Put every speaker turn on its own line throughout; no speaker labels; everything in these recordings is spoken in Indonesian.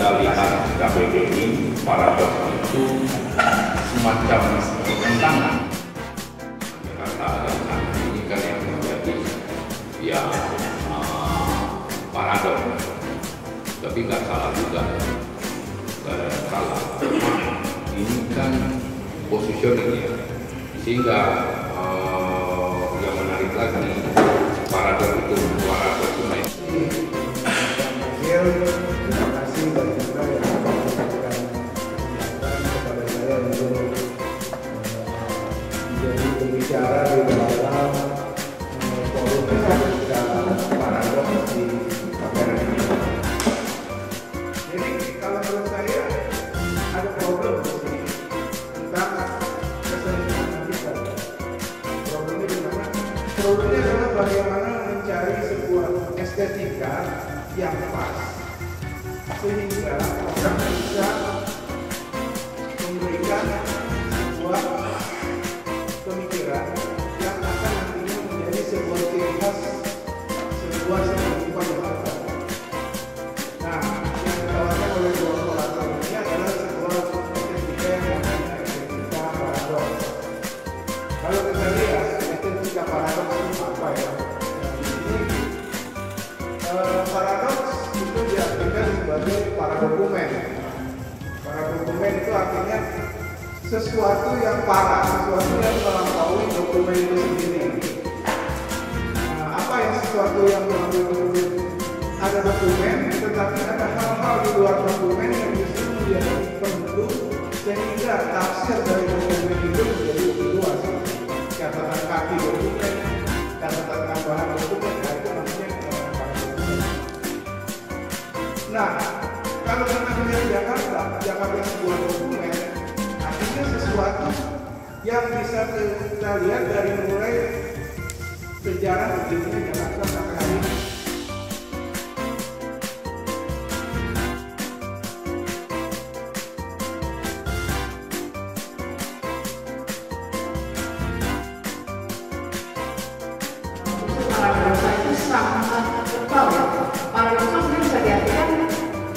kita lihat KBBI, paradoks itu semacam pertentangan. Kata ini kan yang menjadi ya paradoks, tapi nggak salah juga, nggak ada yang salah. Ini kan positioning ya, sehingga yang menarik lagi paradoks itu suara dokumen.
Terima kasih banyak juga yang memberikan kesempatan kepada saya untuk menjadi pembicara di dalam forum paradoks di pameran ini. Jadi kalau menurut saya ada problem tentang kesenian kita. Problemnya di mana? Problemnya adalah bagaimana mencari sebuah estetika yang pas sehingga orang bisa memberikan sebuah pemikiran yang akan nantinya menjadi sebuah ciri khas sebuah seni yang ada. Nah, yang ditawarkan oleh dua kolaborator ini adalah sebuah estetika yang namanya estetika paradoks. Kalau kita lihat estetika paradoks itu apa ya? Paradoks itu diartikan sebagai paradokumen. Paradokumen itu artinya sesuatu yang parah, sesuatu yang melampaui dokumen itu sendiri. Apa yang sesuatu yang melampaui dokumen? Ada dokumen, tetapi ada hal-hal di luar dokumen yang justru menjadi penentu sehingga tafsir dari dokumen itu menjadi lebih luas. Catatan kaki dokumen, catatan tambahan dokumen, itu namanya. Nah, kalau kita melihat Jakarta sebuah dokumen, artinya sesuatu yang bisa kita lihat dari mulai sejarah berdirinya Jakarta sampai hari ini.
Paradoks itu sangat kental ya. Paradoks itu bisa diartikan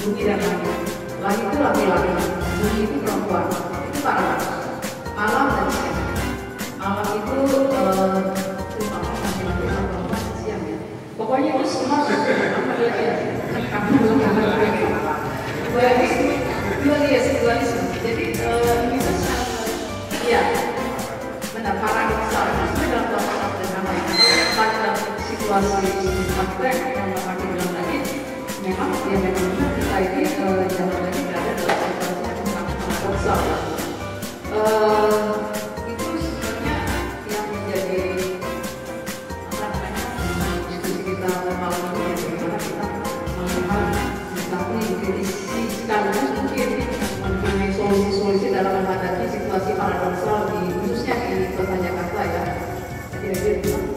bumi dan langit. Langit itu laki-laki, bumi itu perempuan. Itu paradoks. Alam dan siang. Alam itu laki-laki dan perempuan siang ya. Pokoknya itu semua kamu belum dualisme. Jadi bisa ya benar paradoksal itu sebenarnya dalam konteks sederhana ya. Dalam situasi praktek yang memakai bilang tadi memang ya memang kita ini jangan lagi berada dalam situasi yang sangat paradoksal. Itu sebenarnya yang menjadi apa namanya diskusi kita malam ini ya, bagaimana kita melihat tapi dikritisi sekaligus mungkin mempunyai solusi-solusi dalam menghadapi situasi paradoksal di khususnya di kota Jakarta ya. Kira-kira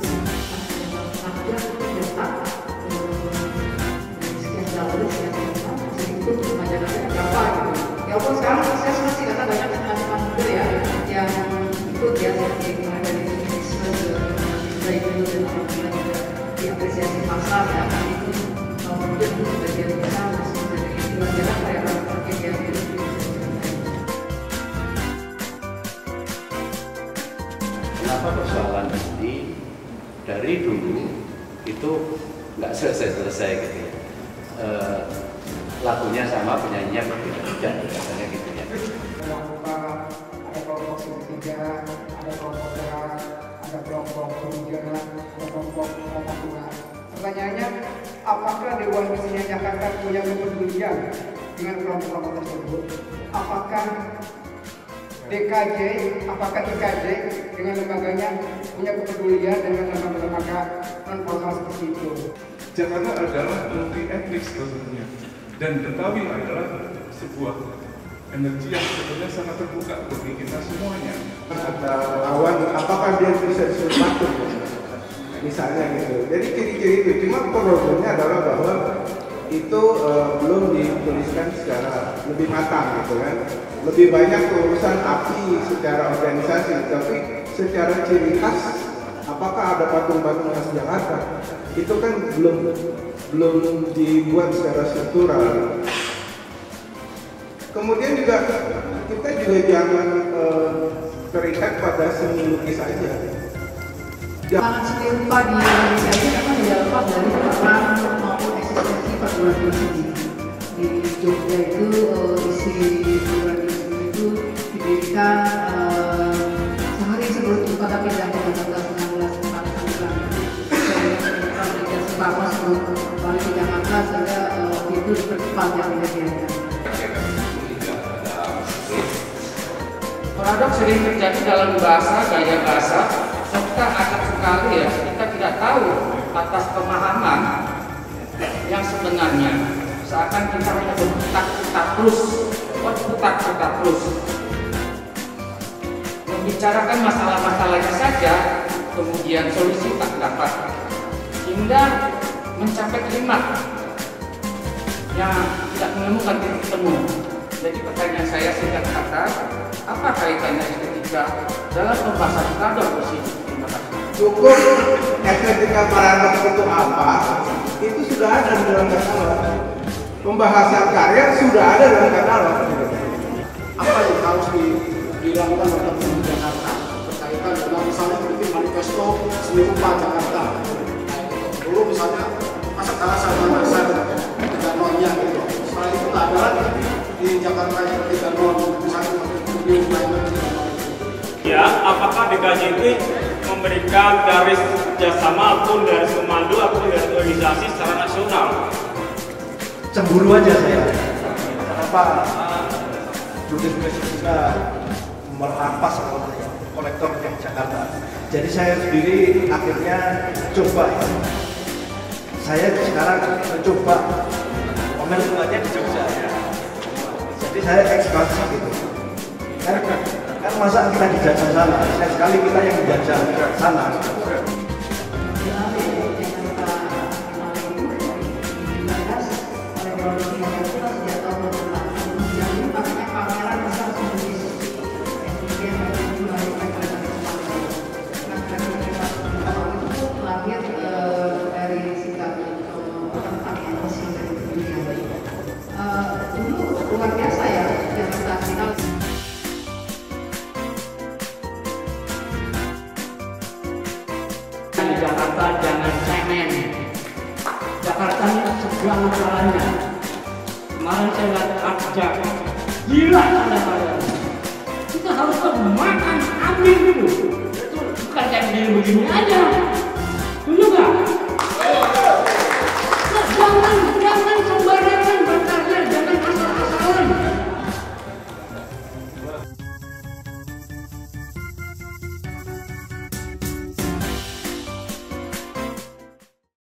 walaupun sekarang saya masih kata banyak teman-teman muda ya yang ikut ya seperti mulai dari feminisme juga itu dan alhamdulillah juga diapresiasi pasar ya itu kemudian sebagian besar masih dari pelajaran kayak berbagai yang
kenapa persoalan ini dari dulu itu nggak selesai gitu ya. Lagunya sama, penyanyinya berbeda, katanya gitu ya.
Ada kelompok segitiga, ada kelompok terang, ada kelompok kebijakan, ada kelompok Tuhan. Pertanyaannya, apakah Dewan Kesenian Jakarta punya kepedulian dengan kelompok-kelompok tersebut? Apakah DKJ, apakah IKJ dengan lembaganya punya kepedulian dengan lembaga-lembaga non-formal seperti itu?
Jakarta adalah multi etnis tentunya. Dan Betawi adalah sebuah energi yang sebetulnya sangat terbuka bagi kita semuanya.
Atau awan, apakah dia bisa disebut patung? Misalnya gitu. Jadi ciri-ciri itu. Cuma problemnya adalah bahwa itu belum dituliskan secara lebih matang gitu kan. Lebih banyak urusan api secara organisasi, tapi secara ciri khas. Apakah ada patung-patung khas Jakarta? Itu kan belum dibuat secara struktural. Kemudian juga kita juga jangan terikat pada seni lukis saja.
Sangat seni rupa di Indonesia ini memang tidak lepas dari peran maupun eksistensi perguruan tinggi sendiri. Di Jogja itu isi perguruan tinggi itu didirikan sehari sebelum ibu kota pindah ke Jakarta 1949. Pertama sebelum balik ke Jakarta sehingga itu dipercepat yang kejadiannya.
Paradoks sering terjadi dalam bahasa, gaya bahasa, serta akan sekali ya kita tidak tahu atas pemahaman yang sebenarnya. Seakan kita hanya berputar-putar terus, membicarakan masalah-masalahnya saja, kemudian solusi tak dapat, hingga mencapai klimaks yang tidak menemukan titik temu. Jadi pertanyaan saya singkat kata, apa kaitannya estetika dalam pembahasan paradoks ini? Terima kasih.
Cukup estetika paradoks itu apa? Itu sudah ada di dalam katalog. Pembahasan karya sudah ada dalam katalog.
Apa yang harus dilakukan oleh teman-teman di Jakarta berkaitan dengan misalnya bikin manifesto seni rupa Jakarta. Dulu misalnya masa kalasan dengan nonnya gitu. Setelah itu tak ada lagi di Jakarta yang tidak non misalnya di lainnya.
Ya, apakah DKJ ini memberikan garis kerjasama ataupun garis komando ataupun garis organisasi secara nasional?
Cemburu aja saya. Kenapa lukis-lukis bisa merampas kolektor yang Jakarta? Jadi saya sendiri akhirnya coba. Saya sekarang mencoba pamer semuanya di Jogja ya. Jadi saya ekspansi gitu. Kan masa kita dijajah sana, sekali kita yang dijajah sana.
Luar biasa ya, Jakarta final.
Di Jakarta jangan cemen. Jakarta ini segala galanya. Kemarin saya lihat Akja, gila ada kalian. Kita harus makan ambil dulu. Itu bukan kayak begini aja.